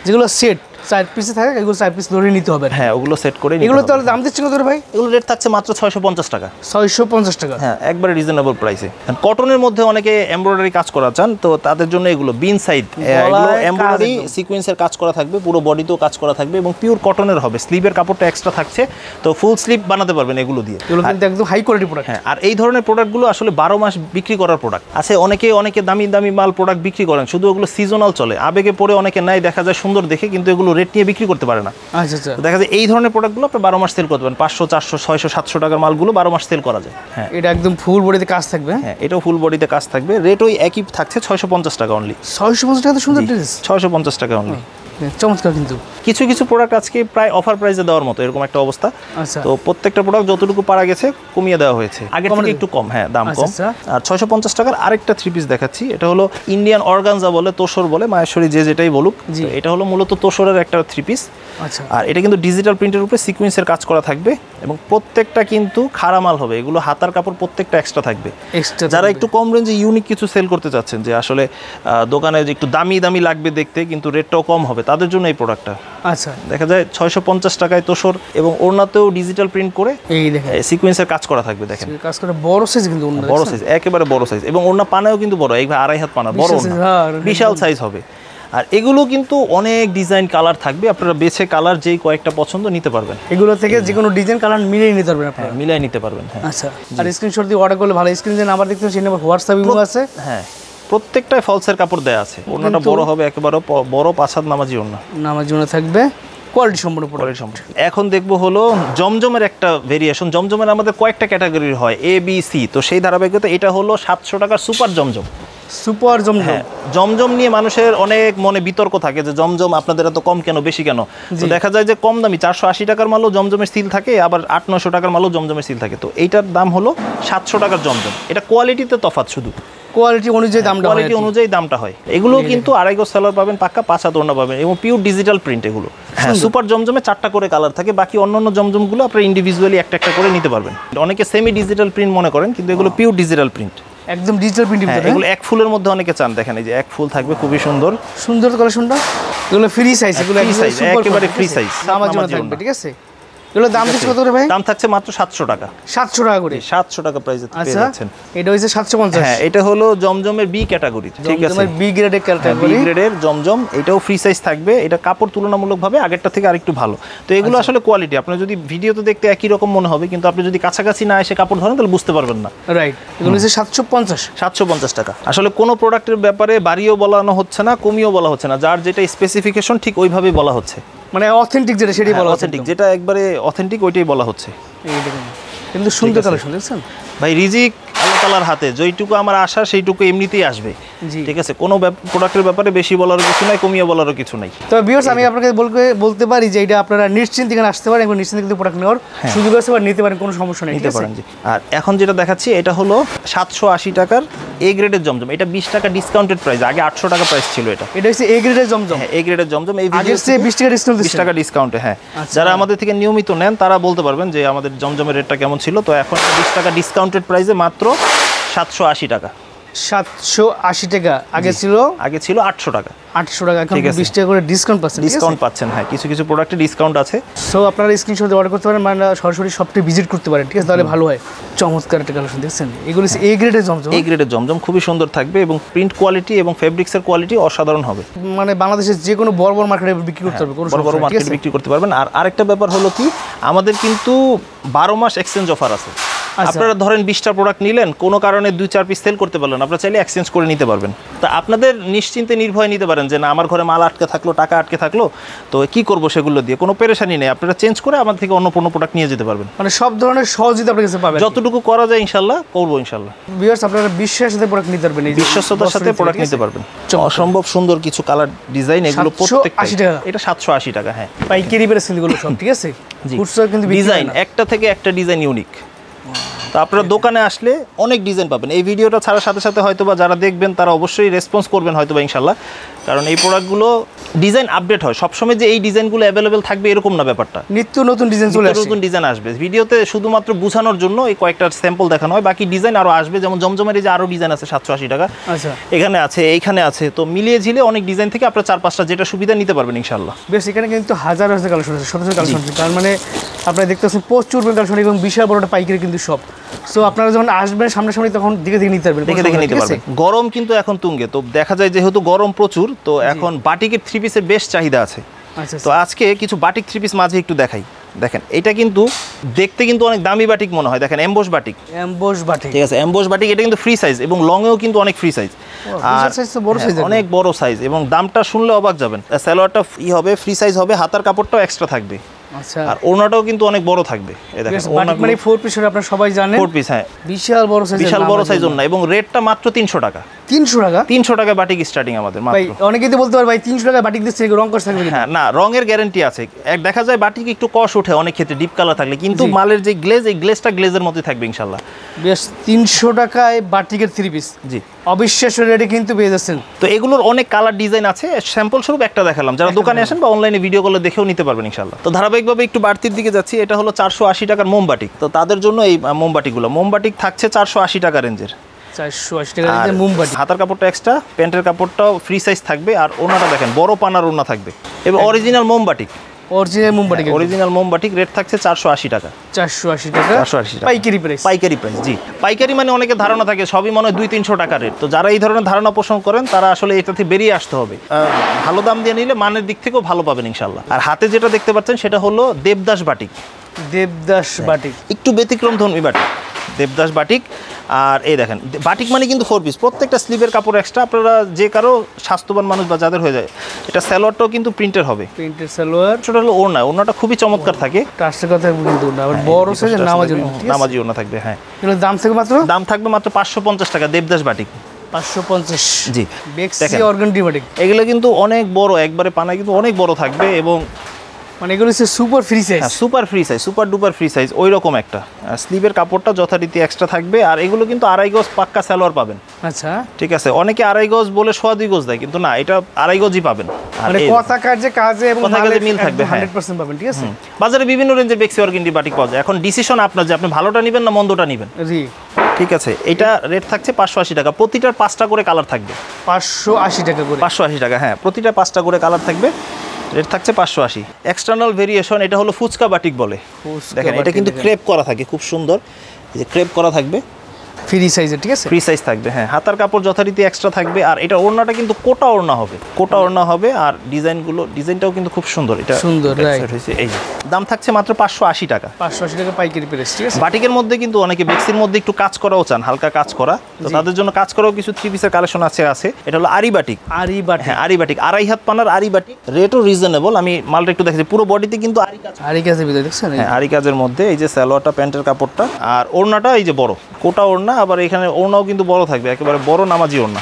যেগুলো সেট 4 পিসে থাকে এগুলো 4 পিস ধরে নিতে হবে। হ্যাঁ ওগুলো সেট করে এগুলো তাহলে দাম দিচ্ছেন কত ভাই? এগুলো রেট থাকছে মাত্র 650 টাকা। 650 টাকা, হ্যাঁ একবারে রিজনেবল প্রাইসে। কটনের মধ্যে অনেকে এমব্রয়ডারি কাজ করা চান, তো তাদের জন্য এগুলো বিন সাইড, এগুলো এমব্রয়ডারি সিকোয়েন্সের কাজ করা থাকবে, পুরো বডিতেও কাজ করা থাকবে এবং পিওর কটনের হবে। স্লিভের কাপড়টা এক্সট্রা থাকছে, তো ফুল স্লিভ বানাতে পারবেন এগুলো দিয়ে। এগুলো কিন্তু একদম হাই কোয়ালিটি প্রোডাক্ট। হ্যাঁ, আর এই ধরনের প্রোডাক্টগুলো আসলে 12 মাস বিক্রি করার প্রোডাক্ট আছে। অনেকে দামি মাল প্রোডাক্ট বিক্রি করেন, শুধু ওগুলো সিজনাল চলে, আবেগে পড়ে অনেকে নেয়, দেখা যায় সুন্দর দেখে, কিন্তু এগুলো রেট নিয়ে বিক্রি করতে পারে না। আচ্ছা আচ্ছা, তো দেখা যায় এই ধরনের প্রোডাক্টগুলো আপনি 12 মাস সেল করতে পারেন। 500, 400, 600, 700 টাকার মালগুলো 12 মাস সেল করা যায়। হ্যাঁ, এটা একদম ফুল বডিতে কাজ থাকবে। হ্যাঁ, এটাও ফুল বডিতে কাজ থাকবে। রেট ওই একই থাকছে, 650 টাকা অনলি। 650 টাকা তো সুন্দর ড্রেস, 650 টাকা অনলি। চমৎকার। কিন্তু কিছু কিছু প্রোডাক্ট আজকে প্রায় অফার প্রাইসে দেওয়ার মতো এরকম একটা অবস্থা। আচ্ছা, তো প্রত্যেকটা প্রোডাক্ট যতটুকু পারা গেছে কমিয়ে দেওয়া হয়েছে, আগে থেকে একটু কম। হ্যাঁ, দাম কম। আর 650 টাকার আরেকটা 3 পিস দেখাচ্ছি। এটা হলো ইন্ডিয়ান অর্গানজা বলে, তোসর বলে, মাহেশ্বরী যে যেটাই বলুক। তো এটা হলো মূলত তোসরের একটা 3 পিস। আচ্ছা, আর এটা কিন্তু ডিজিটাল প্রিন্টের উপরে সিকোয়েন্সের কাজ করা থাকবে এবং প্রত্যেকটা কিন্তু খাড়া মাল হবে। এগুলো হাতার কাপড় প্রত্যেকটা এক্সট্রা থাকবে। যারা একটু কম রেঞ্জে ইউনিক কিছু সেল করতে চাচ্ছেন, যে আসলে দোকানে যে একটু দামি দামি লাগবে দেখতে কিন্তু রেটটাও কম হবে, তাদের জন্য এই প্রোডাক্টটা। আচ্ছা, দেখা যায় 650 টাকায় তোসর এবং ওড়নাতেও ডিজিটাল প্রিন্ট করে এই দেখেন সিকোয়েন্সের কাজ করা থাকবে। দেখেন কাজ করে বড় সাইজ, কিন্তু বড় সাইজ, একেবারে বড় সাইজ। এবং ওড়না পানাও কিন্তু বড়, এইভাবে 2.5 হাত পানা, বড় ওড়না, বিশাল সাইজ হবে। আর এগুলো কিন্তু অনেক ডিজাইন কালার থাকবে, আপনারা বেছে কালার যেই কয়েকটা পছন্দ নিতে পারবেন। এগুলো থেকে যে কোনো ডিজাইন কালার মিলিয়ে নিতে পারবেন আপনারা, মিলাই নিতে পারবেন। হ্যাঁ, আচ্ছা। আর স্ক্রিনশট দিয়ে অর্ডার করলে ভালো। স্ক্রিন যে নাম্বার দেখতে সেই নাম্বার হোয়াটসঅ্যাপ ইমো আছে। হ্যাঁ, প্রত্যেকটাই ফলসের কাপড় দেয়া আছে। ওড়নাটা বড় হবে, একেবারে বড় 5 হাত নামাজি ওড়না। নামার জন্য থাকবে কোয়ালিটি সম্পূর্ণ প্রোডাক্ট। এখন দেখবো হলো জমজমের একটা ভেরিয়েশন। জমজমের আমাদের কয়েকটা ক্যাটাগরির হয়, A, B, C। তো সেই ধারাবাহিকতা এটা হলো 700 টাকার সুপার জমজম। সুপার জমজম। হ্যাঁ, জমজম নিয়ে মানুষের অনেক মনে বিতর্ক থাকে যে জমজম আপনাদের এত কম কেন, বেশি কেন। তো দেখা যায় যে কম দামি 480 টাকার মালও জমজমের সিল থাকে, আবার 800-900 টাকার মালও জমজমের সিল থাকে। তো এইটার দাম হলো 700 টাকার জমজম। এটা কোয়ালিটিতে তফাৎ, শুধু কোয়ালিটি অনুযায়ী দামটা, কোয়ালিটি অনুযায়ী দামটা হয়। এগুলো কিন্তু 2.5 গজ সেলার পাবেন, পাক্কা 5 হাত ওড়না পাবেন এবং পিওর ডিজিটাল প্রিন্ট এগুলো। হ্যাঁ, সুপার জমজমে 4টা করে কালার থাকে, বাকি অন্যান্য জমজমগুলো আপনারা ইন্ডিভিজুয়ালি একটা একটা করে নিতে পারবেন। অনেকে সেমি ডিজিটাল প্রিন্ট মনে করেন, কিন্তু এগুলো পিওর ডিজিটাল প্রিন্ট, একদম ডিজিটাল প্রিন্ট। এগুলো এক ফুলের মধ্যে অনেকে চান। দেখেন এই যে এক ফুল থাকবে, খুবই সুন্দর সুন্দর কালেকশনটা। এগুলো ফ্রি সাইজ, এগুলো একেবারে ফ্রি সাইজ আমার জন্য থাকবে। ঠিক আছে, এগুলো দাম দিচ্ছে কত করে ভাই? দাম থাকছে মাত্র 700 টাকা। 700 টাকা করে, 700 টাকা প্রাইসে পেয়ে যাচ্ছেন। এটা হইছে 750। হ্যাঁ, এটা হলো জমজমের বি ক্যাটাগরি। ঠিক আছে, জমজমের বি গ্রেডের ক্যাটাগরি, বি গ্রেডের জমজম। এটাও ফ্রি সাইজ থাকবে। এটা কাপড় তুলনামূলকভাবে আগেরটা থেকে আরেকটু ভালো। তো এগুলো আসলে কোয়ালিটি, আপনি যদি ভিডিওতে দেখতে একই রকম মনে হবে, কিন্তু আপনি যদি কাছাকাছি না এসে কাপড় ধরেন তাহলে বুঝতে পারবেন না। রাইট, এগুলো হচ্ছে 750 টাকা। আসলে কোনো প্রোডাক্টের ব্যাপারে বাড়িও বলানো হচ্ছে না, কমিও বলা হচ্ছে না, যার যেটা স্পেসিফিকেশন ঠিক ওইভাবেই বলা হচ্ছে। মানে অথেন্টিক যেটা সেটাই বলা, অথেন্টিক যেটা একবারে অথেন্টিক ওইটাই বলা হচ্ছে। এই দেখুন, কিন্তু সুন্দর কালেকশন দেখছেন ভাই। রিজিক আল্লাহ তাআলার হাতে, যেইটুকু আমার আশা সেইটুকু এমনিতেই আসবে। ঠিক আছে, কোনো প্রোডাক্টের ব্যাপারে বেশি বলারও কিছু নাই, কমিয়ে বলারও কিছু নাই। তবে ভিউয়ার্স, আমি আপনাকে বলতে পারি যে এটা আপনারা নিশ্চিন্তে এখানে আসতে পারেন এবং নিশ্চিন্তে কিন্তু প্রোডাক্ট নেওয়ার সুযোগ আছে বা নিতে পারেন, কোনো সমস্যা নেই। নিতে পারেন। আর এখন যেটা দেখাচ্ছি এটা হলো 780 টাকার এ গ্রেডের জমজম। এটা 20 টাকা ডিসকাউন্টেড প্রাইস, আগে 800 টাকা প্রাইস ছিল। এটা হচ্ছে এ গ্রেডের জমজম। হ্যাঁ, এ গ্রেডের জমজম। এই আগে সে 20 টাকা ডিসকাউন্ট, 20 টাকা ডিসকাউন্টে। হ্যাঁ, যারা আমাদের থেকে নিয়মিত নেন তারা বলতে পারবেন যে আমাদের জমজমের রেটটা কেমন ছিল। তো এখন 20 টাকা ডিসকাউন্টেড প্রাইসে মাত্র 780 টাকা। 780 টাকা আগে ছিল 800 টাকা। 800 টাকা, এখন 20 টাকা করে ডিসকাউন্ট পাচ্ছেন। ডিসকাউন্ট পাচ্ছেন। হ্যাঁ, কিছু কিছু প্রোডাক্টে ডিসকাউন্ট আছে। সো আপনারা স্ক্রিনশট দিয়ে অর্ডার করতে পারেন, মানে সরাসরি শপটি ভিজিট করতে পারেন। ঠিক আছে, তাহলে ভালো হয়। চমৎকার একটা কালেকশন দেখছেন, এগুলো এ গ্রেডের জমজম। এ গ্রেডের জমজম খুবই সুন্দর থাকবে এবং প্রিন্ট কোয়ালিটি এবং ফেব্রিক্সের কোয়ালিটি অসাধারণ হবে। মানে বাংলাদেশের যে কোনো বড় বড় মার্কেটে বিক্রি করতে পারবে, কোনো বড় মার্কেটে বিক্রি করতে পারবেন। আর আরেকটা ব্যাপার হলো কি, আমাদের কিন্তু 12 মাস এক্সচেঞ্জ অফার আছে। আপনারা ধরেন 20টা প্রোডাক্ট নিলেন, কোনো কারণে 2-4 পিস সেল করতে পারলেন, আপনারা চাইলে এক্সচেঞ্জ করে নিতে পারবেন। তা আপনাদের নিশ্চিন্তে নির্ভয়ে নিতে পারেন যে না, আমার ঘরে মাল আটকে থাকলো, টাকা আটকে থাকলো, তো কি করব সেগুলো দিয়ে, কোনো পেরেশানি নেই। আপনারা চেঞ্জ করে আমার থেকে অন্য কোনো প্রোডাক্ট নিয়ে যেতে পারবেন। মানে সব ধরনের সহযোগিতা আপনার কাছে পাবেন, যতটুকু করা যায় ইনশাল্লাহ করবো। ইনশাল্লাহ ভিউয়ার্স, আপনারা বিশ্বাসের সাথে প্রোডাক্ট নিতে পারবেন, এই বিশ্বস্ততার সাথে প্রোডাক্ট নিতে পারবেন। অসম্ভব সুন্দর কিছু কালার ডিজাইন, এগুলো প্রত্যেকটা 780 টাকা। এটা 780 টাকা। হ্যাঁ, পাইকারি বেরে সেলগুলো সব। ঠিক আছে, খুচরা কিন্তু ডিজাইন একটা থেকে একটা ডিজাইন ইউনিক। তো আপনারা দোকানে আসলে অনেক ডিজাইন পাবেন। এই ভিডিওটা ছাড়ার সাথে সাথে হয়তো বা যারা দেখবেন তারা অবশ্যই রেসপন্স করবেন হয়তো বা ইনশাল্লাহ, কারণ এই প্রোডাক্টগুলো ডিজাইন আপডেট হয় সবসময়। যে এই ডিজাইনগুলো অ্যাভেলেবেল থাকবে এরকম না ব্যাপারটা, নিত্য নতুন ডিজাইন চলে আসে, নতুন ডিজাইন আসবে। ভিডিওতে শুধুমাত্র বোঝানোর জন্য এই কয়েকটা স্যাম্পল দেখানো হয়, বাকি ডিজাইন আরও আসবে। যেমন জমজমের এই যে আরও ডিজাইন আছে 780 টাকা। আচ্ছা, এখানে আছে, এইখানে আছে। তো মিলিয়ে ঝিলে অনেক ডিজাইন থেকে আপনারা 4-5টা যেটা সুবিধা নিতে পারবেন ইনশাল্লাহ। বেশ, এখানে কিন্তু হাজার হাজার কালেকশন আছে, শত শত কালেকশন আছে। তার মানে আপনারা দেখতে পাচ্ছেন প্রচুর কালেকশন এবং বিশাল বড় একটা পাইকারি কিন্তু সব। সো আপনারা যখন আসবেন সামনাসামনি তখন দেখে নিতে পারবেন, দেখে নিতে পারবেন। গরম কিন্তু এখন তুঙ্গে, তো দেখা যায় যেহেতু গরম প্রচুর, তো এখন বাটিকের 3 পিসের বেশ চাহিদা আছে। আচ্ছা, তো আজকে কিছু বাটিক 3 পিস মাঝে একটু দেখাই। দেখেন এটা কিন্তু দেখতে কিন্তু অনেক দামি বাটিক মনে হয়, দেখেন এমবোস বাটিক, এমবোস বাটিক, ঠিক আছে এমবোস বাটিক। এটা কিন্তু ফ্রি সাইজ এবং লংয়েও কিন্তু অনেক ফ্রি সাইজ, আর বড় সাইজ, অনেক বড় সাইজ, এবং দামটা শুনলে অবাক যাবেন। সালোয়ারটা হবে ফ্রি সাইজ হবে, হাতার কাপড়টাও এক্সট্রা থাকবে, আচ্ছা, আর ওড়নাটাও কিন্তু অনেক বড় থাকবে। এই দেখেন ওড়না মানে 4 পিস আপনারা সবাই জানেন, 4 পিস, হ্যাঁ বিশাল বড় সাইজ, বিশাল বড় সাইজ ওড়না, এবং রেটটা মাত্র 300 টাকা। 300 টাকা? 300 টাকা বাটিক স্টার্টিং আমাদের মাত্র। ভাই অনেকেই তো বলতে পারে ভাই 300 টাকা বাটিক দিচ্ছে, রং কষ থাকবে? হ্যাঁ, না রঙের গ্যারান্টি আছে। এক দেখা যায় বাটিক একটু কষ ওঠে অনেক ক্ষেত্রে ডিপ কালার থাকলে, কিন্তু মালের যে গ্লেজ, এই গ্লেজটা গ্লেজের মতোই থাকবে ইনশাআল্লাহ। বেশ, 300 টাকায় বাটিকের 3 পিস, জি অবিশ্বাস্য রেটে কিন্তু পেয়ে যাচ্ছেন। তো এগুলোর অনেক কালার ডিজাইন আছে, স্যাম্পল স্বরূপ একটা দেখালাম, যারা দোকানে আসেন বা অনলাইনে ভিডিও কলে দেখেও নিতে পারবেন ইনশাআল্লাহ। তো ধারাবাহিকভাবে একটু বাড়তির দিকে যাচ্ছি, এটা হলো 480 টাকার মোমবাটিক। তো তাদের জন্য এই মোমবাটিক থাকছে 480 টাকা রেঞ্জের, 480 টাকা রেঞ্জের মোমবাটিক। হাতার কাপড়টা এক্সট্রা, প্যান্টের কাপড়টাও ফ্রি সাইজ থাকবে, আর ওনাটা দেখেন বড় পানার ওনা থাকবে, এবং অরিজিনাল মোমবাটিক, অরিজিনাল মোমবাটিক, অরিজিনাল মোমবাটিক। রেট থাকছে 480 টাকা, 480 টাকা, 480 টাকা পাইকারি প্রাইস, পাইকারি প্রাইস। জি, পাইকারি মানে অনেকে ধারণা থাকে সবই মনে হয় 200-300 টাকা রেট। তো যারা এই ধরনের ধারণা পোষণ করেন তারা আসলে এটা থেকে বেরিয়ে আসতে হবে। ভালো দাম দিয়ে নিলে মানের দিক থেকেও ভালো পাবেন ইনশাআল্লাহ। আর হাতে যেটা দেখতে পাচ্ছেন সেটা হলো দেবদাস বাটিক, দেবদাস বাটিক, একটু ব্যতিক্রম ধর্মী বাটিক, দেবদাস বাটিক। আর এই দেখেন বাটিক মানে কিন্তু 4 পিস, প্রত্যেকটা স্লিভের কাপড় এক্সট্রা। আপনারা যে কারো স্বাস্থ্যবান মানুষ বা যাদের হয়ে যায়, এটা সালোয়ারটাও কিন্তু প্রিন্টের হবে, প্রিন্টের সালোয়ার। সেটা হলো ওড়নাটা খুবই চমৎকার থাকে, টাসের কথা কিন্তু না, আবার বড় সাইজের নামাজি ওড়না থাকবে। হ্যাঁ, এগুলোর দাম থেকে দাম থাকবে মাত্র 550 টাকা দেবদাস বাটিক, 550। জি, বেক্সি অর্গানডি বাটিক, এগুলো কিন্তু অনেক বড়, একবারে পানা কিন্তু অনেক বড় থাকবে, এবং মানে এগুলো হচ্ছে super free size, super free size, super duper free size ওই রকম একটা। স্লিভের কাপড়টা যথারীতি এক্সট্রা থাকবে, আর এগুলো কিন্তু 2.5 গজ পাক্কা সালোয়ার পাবেন। আচ্ছা, ঠিক আছে, অনেকে 2.5 গজ বলে 2.25 গজ দেয়, কিন্তু না, এটা 2.5 গজই পাবেন। মানে কথা কাজে কাজে এবং মালের মিল থাকবে, 100% পাবেন, ঠিক আছে। বাজারে বিভিন্ন রেঞ্জের বেক্সি অর্গানডি বাটিক পাওয়া যায়, এখন ডিসিশন আপনার যে আপনি ভালোটা নেবেন না মন্দটা নেবেন। জি, ঠিক আছে। এটা রেট থাকছে 580 টাকা, প্রতিটার 5টা করে কালার থাকবে, 580 টাকা করে, 580 টাকা, হ্যাঁ প্রতিটা 5টা করে কালার থাকবে। রেট থাকছে 580। এক্সটার্নাল ভেরিয়েশন, এটা হলো ফুচকা বাটিক বলে। দেখেন এটা কিন্তু ক্রেপ করা থাকে, খুব সুন্দর, এই যে ক্রেপ করা থাকবে, ফ্রি সাইজের, ঠিক আছে, ফ্রি সাইজ থাকবে। হ্যাঁ, হাতার কাপড় যথারীতি এক্সট্রা থাকবে, আর এটা ওড়নাটা কিন্তু কোটা ওড়না হবে, কোটা ওড়না হবে, আর ডিজাইনটাও কিন্তু খুব সুন্দর, এটা সুন্দর, রাইট। এই যে দাম থাকছে মাত্র 580 টাকা, 580 টাকা পাইকারি প্রাইস, ঠিক আছে। বাটিকের মধ্যে কিন্তু অনেকে বেক্সির মধ্যে একটু কাজ করাও চান, হালকা কাজ করা, তো তাদের জন্য কাজ করাও কিছু 3 পিসের কালেকশন আছে। এটা হলো আরি বাটিক, আরি বাটিক, হ্যাঁ আরি বাটিক, 2.5 হাত পানার আরি বাটিক। রেটও রিজনেবল, আমি মালটা একটু দেখেছি, পুরো বডিতে কিন্তু আরি কাজের ভিতরে দেখছেন, হ্যাঁ আরি কাজের মধ্যে। এই যে সালোয়ারটা, প্যান্টের কাপড়টা, আর ওড়নাটা এই যে বড় কোটা ওড়না, আবার এখানে ওড়নাও কিন্তু বড় থাকবে, একেবারে বড় নামাজি ওড়না।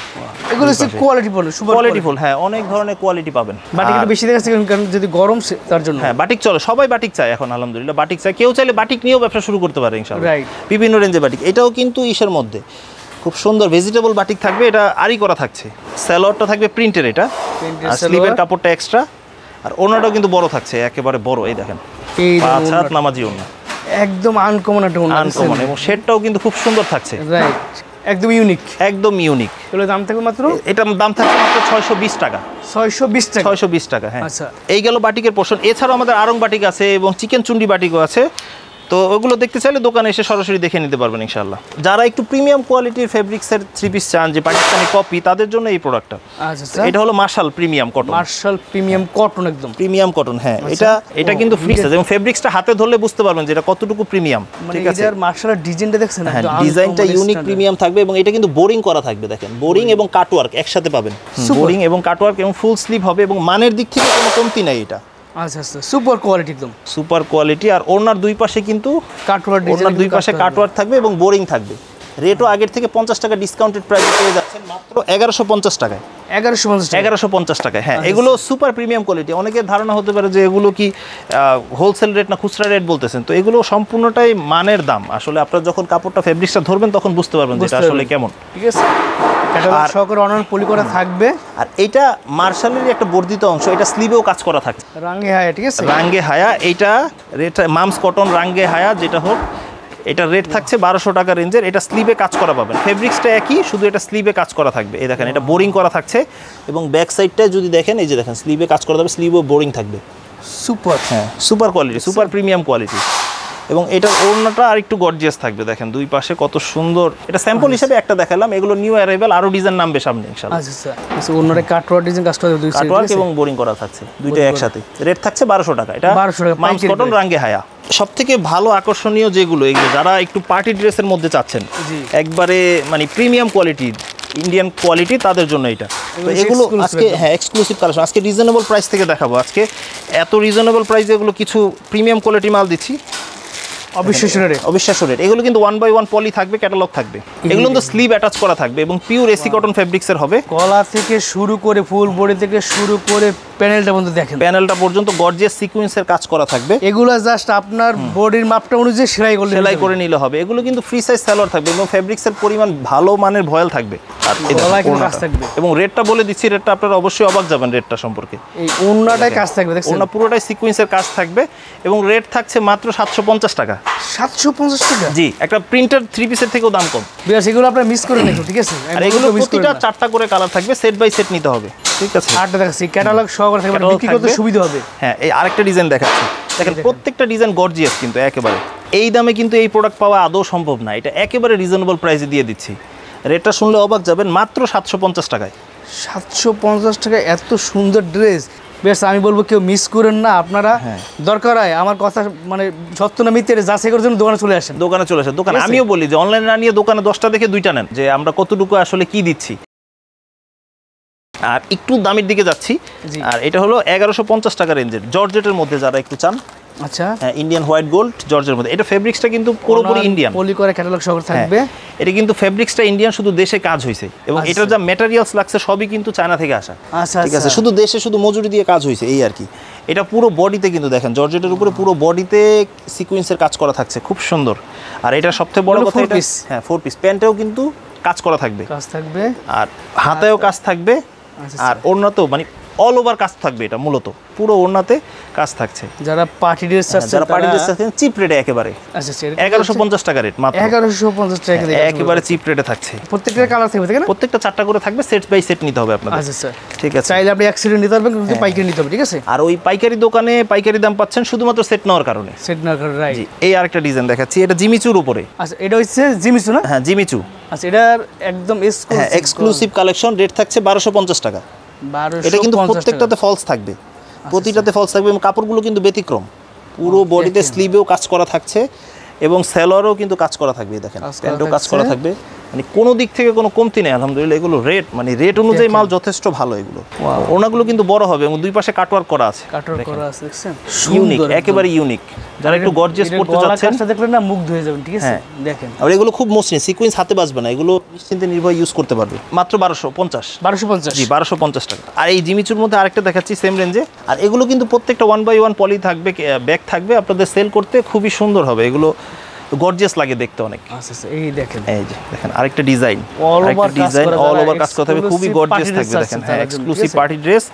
এগুলো হচ্ছে কোয়ালিটিফুল, সুপার কোয়ালিটিফুল, হ্যাঁ অনেক ধরনের কোয়ালিটি পাবেন। বাটিক একটু বেশি দেখাচ্ছে কারণ যদি গরম তার জন্য। হ্যাঁ, বাটিক চলে, সবাই বাটিক চায় এখন আলহামদুলিল্লাহ, বাটিক চায়, কেউ চাইলে বাটিক নিয়েও ব্যবসা শুরু করতে পারে ইনশাআল্লাহ। রাইট, বিভিন্ন রেঞ্জে বাটিক। এটাও কিন্তু ইসের মধ্যে খুব সুন্দর ভেজিটেবল বাটিক থাকবে, এটা আরি করা থাকছে, সালোয়ারটা থাকবে প্রিন্টের, এটা আর স্লিভের কাপড়টা এক্সট্রা, আর ওড়নাটাও কিন্তু বড় থাকছে, একেবারে বড়, এই দেখেন 5 হাত নামাজি ওড়না, একদম আনকমন একটা ওড়না, আনকমন, এবং শেডটাও কিন্তু খুব সুন্দর থাকছে, রাইট, একদম ইউনিক, একদম ইউনিক। এগুলোর দাম থাকবে মাত্র, এটার দাম থাকবে মাত্র 620 টাকা, 620 টাকা, 620 টাকা। হ্যাঁ, আচ্ছা, এই গেল বাটিকের পোর্শন। এছাড়াও আমাদের আরং বাটিক আছে এবং চিকেন চুন্ডি বাটিকও আছে, তো ওগুলো দেখতে চাইলে দোকানে এসে সরাসরি দেখে নিতে পারবেন ইনশাআল্লাহ। যারা একটু প্রিমিয়াম কোয়ালিটির ফেব্রিক্সের 3 পিস চান, যে পাকিস্তানি কপি, তাদের জন্য এই প্রোডাক্টটা। আচ্ছা, এটা হলো Marshal premium cotton, Marshal premium cotton, একদম প্রিমিয়াম কটন। হ্যাঁ, এটা কিন্তু ফ্রি সাইজ, এবং ফেব্রিক্সটা হাতে ধরলে বুঝতে পারবেন যে এটা কতটুকু প্রিমিয়াম, ঠিক আছে। এটার মার্শালের ডিজাইনটা দেখছেন, হ্যাঁ, ডিজাইনটা ইউনিক প্রিমিয়াম থাকবে, এবং এটা কিন্তু বোরিং করা থাকবে, দেখেন বোরিং এবং কাটওয়ার্ক একসাথে পাবেন, বোরিং এবং কাটওয়ার্ক, এবং ফুল স্লিভ হবে, এবং মানের দিক থেকে কোনো কমতি নাই এটা। আচ্ছা আচ্ছা, সুপার কোয়ালিটি, একদম সুপার কোয়ালিটি। আর ওড়নার দুই পাশে কিন্তু কাটওয়ার্ক, ওড়নার দুই পাশে কাটওয়ার্ক থাকবে এবং বোরিং থাকবে। রেটও আগের থেকে 50 টাকা ডিসকাউন্টেড প্রাইসে পেয়ে যাচ্ছেন মাত্র 1150 টাকায়, 1150 টাকায়। হ্যাঁ, এগুলো সুপার প্রিমিয়াম কোয়ালিটি। অনেকের ধারণা হতে পারে যে এগুলো কি হোলসেল রেট না খুচরা রেট বলতেছেন, তো এগুলো সম্পূর্ণটাই মানের দাম। আসলে আপনারা যখন কাপড়টা ফেব্রিক্সটা ধরবেন তখন বুঝতে পারবেন যে এটা আসলে কেমন, ঠিক আছে। ক্যাটালগ সহকারে অনলাইন পলি করা থাকবে, আর এটা মার্শালের একটা বর্ধিত অংশ, এটা স্লিভেও কাজ করা থাকে, রাঙ্গে হায়া, ঠিক আছে, রাঙ্গে হায়া। এইটা রেট মামস কটন রাঙ্গে হায়া যেটা হোক, এটা রেট থাকছে 1200 টাকা রেঞ্জের। এটা স্লিভে কাজ করা পাবেন, ফেব্রিক্সটা একই, শুধু এটা স্লিভে কাজ করা থাকবে। এই দেখেন, এটা বোরিং করা থাকছে, এবং ব্যাক সাইডটা যদি দেখেন, এই যে দেখেন স্লিভে কাজ করা থাকবে, স্লিভও বোরিং থাকবে। সুপার, হ্যাঁ super quality, super premium quality. এবং এটার ওড়নাটা আর একটু গর্জিয়াস থাকবে, দেখেন দুই পাশে কত সুন্দর। এটা স্যাম্পল হিসেবে একটা দেখালাম, এগুলো নিউ অ্যারাইভাল, আরো ডিজাইন নামবে সামনে ইনশাআল্লাহ। আচ্ছা ওড়নাটা কাটওয়ার্ক ডিজাইন কাজ করা দুই সাইড, কাটওয়ার্ক এবং বোরিং করা থাকছে দুইটাই একসাথে। রেট থাকছে 1200 টাকা। এটা 1200 টাকা মামস কটন রাঙ্গে হায়া। সবথেকে ভালো আকর্ষণীয় যেগুলো, এগুলো যারা একটু পার্টি ড্রেসের মধ্যে চাচ্ছেন একবারে মানে প্রিমিয়াম কোয়ালিটি, ইন্ডিয়ান কোয়ালিটি, তাদের জন্য এটা। তো এগুলো আজকে এক্সক্লুসিভ কালেকশন, আজকে রিজনেবল প্রাইস থেকে দেখাবো। আজকে এত রিজনেবল প্রাইসে এগুলো কিছু প্রিমিয়াম কোয়ালিটি মাল দিচ্ছি, অবিশ্বাস্য রেট। এগুলো কিন্তু 1/1 পলি থাকবে, ক্যাটালগ থাকবে। এগুলো কিন্তু স্লিভ অ্যাটাচ করা থাকবে এবং পিওর এসি কটন ফেব্রিক্সের হবে। গলা থেকে শুরু করে ফুল বডি থেকে শুরু করে প্যানেলটা পর্যন্ত দেখেন, প্যানেলটা পর্যন্ত গর্জিয়াস সিকোয়েন্সের কাজ করা থাকবে। এগুলো জাস্ট আপনার বডির মাপটা অনুযায়ী সেলাই করে নিলে হবে। এগুলো কিন্তু ফ্রি সাইজ সালোয়ার থাকবে এবং ফেব্রিক্সের পরিমাণ ভালো মানের ভয়েল থাকবে। আর এবং রেটটা বলে দিচ্ছি, রেটটা আপনারা অবশ্যই অবাক যাবেন রেটটা সম্পর্কে। এই ওড়নাটায় কাজ থাকবে, দেখছেন ওড়না পুরোটাই সিকোয়েন্সের কাজ থাকবে এবং রেট থাকছে মাত্র 750 টাকা। 750 টাকা? জি, একটা প্রিন্টার 3 পিসের থেকেও দাম কম। বিয়াস এগুলো আপনারা মিস করেন না, ঠিক আছে? আর এগুলো প্রতিটা 4টা করে কালার থাকবে, সেট বাই সেট নিতে হবে, ঠিক আছে? 8টা দেখাচ্ছি, ক্যাটালগ সহকারে থাকবে, বিক্রি করতে সুবিধা হবে। হ্যাঁ, এই আরেকটা ডিজাইন দেখাচ্ছি, দেখেন প্রত্যেকটা ডিজাইন গর্জিয়াস কিন্তু একেবারে। এই দামে কিন্তু এই প্রোডাক্ট পাওয়া আদৌ সম্ভব না, এটা একেবারে রিজনেবল প্রাইসে দিয়ে দিচ্ছি। রেটটা শুনলে অবাক যাবেন, মাত্র 750 টাকায়। 750 টাকায় এত সুন্দর ড্রেস। বেশ, আমি বলবো কেউ মিস করেন না আপনারা। দরকার হয় আমার কথা মানে সত্য না মিথ্যে যাচাই করার জন্য দোকানে চলে আসেন। দোকানে আমিও বলি যে অনলাইনে না নিয়ে দোকানে 10টা দেখে 2টা নেন, যে আমরা কতটুকু আসলে কি দিচ্ছি। আর একটু দামের দিকে যাচ্ছি, আর এটা হলো 1150 টাকা রেঞ্জের জর্জেটের মধ্যে, যারা একটু চান। আচ্ছা, হ্যাঁ, ইন্ডিয়ান হোয়াইট গোল্ড জর্জের মধ্যে। এটা ফেব্রিক্সটা কিন্তু পুরোপুরি ইন্ডিয়ান, পলি করে ক্যাটালগ সহকারে থাকবে। এটা কিন্তু ফেব্রিক্সটা ইন্ডিয়ান, শুধু দেশে কাজ হয়েছে এবং এটার যা ম্যাটেরিয়ালস লাগছে সবই কিন্তু চায়না থেকে আসা। আচ্ছা, ঠিক আছে, শুধু দেশে শুধু মজুরি দিয়ে কাজ হয়েছে এই আর কি। এটা পুরো বডিতে কিন্তু দেখেন জর্জেটের উপরে পুরো বডিতে সিকোয়েন্সের কাজ করা থাকছে, খুব সুন্দর। আর এটা সবথেকে বড় কথা, এটা 4 পিস প্যান্টেও কিন্তু কাজ করা থাকবে, আর হাতেও কাজ থাকবে, আর ওড়নাতেও মানে অল ওভার কাজ থাকবে। এটা মূলত পুরো ওড়নাতে কাজ থাকছে। যারা পার্টি ড্রেস চাচ্ছেন চিপ রেটে একেবারে। আচ্ছা, 1150 টাকা রেট, মাত্র 1150 টাকা একেবারে চিপ রেটে থাকছে। প্রত্যেকটা কালার থাকবে, তাই না? প্রত্যেকটা 4টা করে থাকবে, সেট বাই সেট নিতে হবে আপনাদের। আচ্ছা স্যার, ঠিক আছে। চাইলে আপনি অ্যাক্সিডেন্ট নিতে পারবেন, কিন্তু পাইকারি নিতে হবে, ঠিক আছে? আর ওই পাইকারি দোকানে পাইকারি দাম পাচ্ছেন শুধুমাত্র সেট নেওয়ার কারণে। সেট নেওয়ার কারণে, রাইট। এই আরেকটা ডিজাইন দেখাচ্ছি, এটা জিমিচুর উপরে। আচ্ছা, এটা হচ্ছে জিমিচু না? হ্যাঁ, জিমিচু। আচ্ছা, এটার একদম এক্সক্লুসিভ কালেকশন, রেট থাকছে 1250 টাকা। এটা কিন্তু প্রত্যেকটাতে ফলস থাকবে, প্রতিটাতে ফলস থাকবে এবং কাপড়গুলো কিন্তু ব্যতিক্রম। পুরো বডিতে স্লিভেও কাজ করা থাকছে এবং সেলরও কিন্তু কাজ করা থাকবে, দেখেন প্যান্টও কাজ করা থাকবে। মানে কোনো দিক থেকে কোনো কমতি নেই আলহামদুলিল্লাহ। এগুলো রেট মানে রেট অনুযায়ী মাল যথেষ্ট ভালো। এগুলো ওনাগুলো কিন্তু বড় হবে এবং দুই পাশে কাটওয়ার্ক করা আছে, ইউনিক, একেবারে ইউনিক। যারা একটু গর্জিয়াস পড়তে যাচ্ছেন, দেখলেন না মুগ্ধ হয়ে যাবেন, ঠিক আছে? দেখেন, আর এগুলো খুব মসৃণ, সিকোয়েন্স হাতে বাজবে না, এগুলো নিশ্চিন্তে নির্ভয় ইউজ করতে পারবে। মাত্র 1250। জি, 1250 টাকা। আর এই জিমিচুর মধ্যে আরেকটা দেখাচ্ছি সেম রেঞ্জে। আর এগুলো কিন্তু প্রত্যেকটা 1/1 পলি থাকবে, ব্যাগ থাকবে, আপনাদের সেল করতে খুবই সুন্দর হবে। এগুলো গর্জিয়াস লাগে দেখতে অনেক। আচ্ছা, এই দেখেন, এই যে দেখেন আরেকটা ডিজাইন, অল ওভার কাজ করা থাকবে, খুবই গর্জিয়াস থাকবে। দেখেন, হ্যাঁ, এক্সক্লুসিভ পার্টি ড্রেস।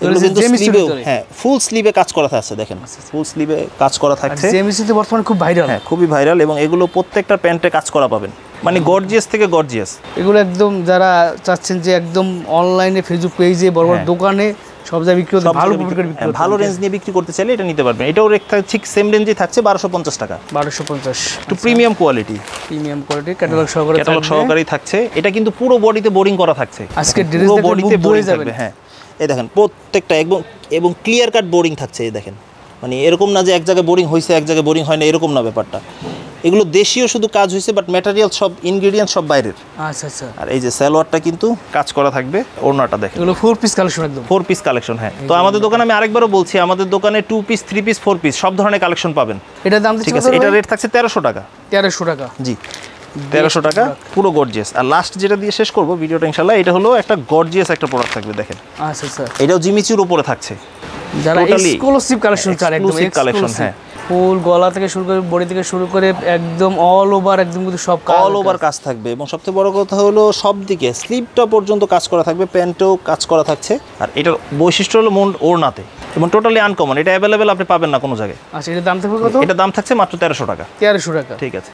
এগুলো কিন্তু স্লিভে, হ্যাঁ, ফুল স্লিভে কাজ করা থাকছে, দেখেন ফুল স্লিভে কাজ করা থাকছে। জেমিসিতে বর্তমানে খুব ভাইরাল, হ্যাঁ, খুবই ভাইরাল এবং এগুলো প্রত্যেকটা প্যান্টে কাজ করা পাবেন, মানে গর্জিয়াস থেকে গর্জিয়াস। এগুলো একদম যারা চাচ্ছেন যে একদম অনলাইনে ফেসবুক পেজে বড় বড় দোকানে সব জায়গায় বিক্রি করতে, ভালো রেঞ্জ নিয়ে বিক্রি করতে চাইলে এটা নিতে পারবেন। এটাও ঠিক সেম রেঞ্জেই থাকছে 1250 টাকা। 1250, একটু প্রিমিয়াম কোয়ালিটি, ক্যাটালগ সহকারেই থাকছে। এটা কিন্তু পুরো বডিতে বোরিং করা থাকছে, আজকে ড্রেস বডিতে বোরিং থাকবে। হ্যাঁ, এই দেখেন প্রত্যেকটা এবং ক্লিয়ার কাট বোরিং থাকছে। এই দেখেন, মানে এরকম না যে এক জায়গায় বোরিং হয়েছে এক জায়গায় বোরিং হয় না, এরকম না ব্যাপারটা। এগুলো দেশীয় শুধু কাজ হয়েছে, বাট ম্যাটেরিয়াল সব ইনগ্রেডিয়েন্ট সব বাইরের। আচ্ছা আচ্ছা। আর এই যে সালোয়ারটা কিন্তু কাজ করা থাকবে, ওড়নাটা দেখেন, এগুলো 4 পিস কালেকশন, একদম 4 পিস কালেকশন। হ্যাঁ, তো আমাদের দোকানে আমি আরেকবারও বলছি, আমাদের দোকানে 2 পিস 3 পিস 4 পিস সব ধরনের কালেকশন পাবেন। এটার দাম ঠিক আছে, এটা রেট থাকছে 1300 টাকা। 1300 টাকা, জি 1300 টাকা, পুরো গর্জিয়াস। আর লাস্ট যেটা দিয়ে শেষ করব ভিডিওটা ইনশাআল্লাহ, এটা হলো একটা গর্জিয়াস একটা প্রোডাক্ট থাকবে, দেখেন। আচ্ছা আচ্ছা, এটাও জিমিচুর উপরে থাকছে, যারা এক্সক্লুসিভ কালেকশন চান, একদম এক্সক্লুসিভ কালেকশন। হ্যাঁ, ফুল গলা থেকে শুরু করে বডি থেকে শুরু করে একদম অল ওভার, একদম কিন্তু সব অল ওভার কাজ থাকবে এবং সবচেয়ে বড় কথা হলো সব দিকে স্লিভটা পর্যন্ত কাজ করা থাকবে, প্যান্টেও কাজ করা থাকছে। আর এটার বৈশিষ্ট্য হলো ওড়নাতে এবং টোটালি আনকমন, এটা অ্যাভেলেবেল আপনি পাবেন না কোনো জায়গায়। আচ্ছা, এটার দাম থাকবে কত? এটা দাম থাকছে মাত্র 1300 টাকা। 1300 টাকা, ঠিক আছে।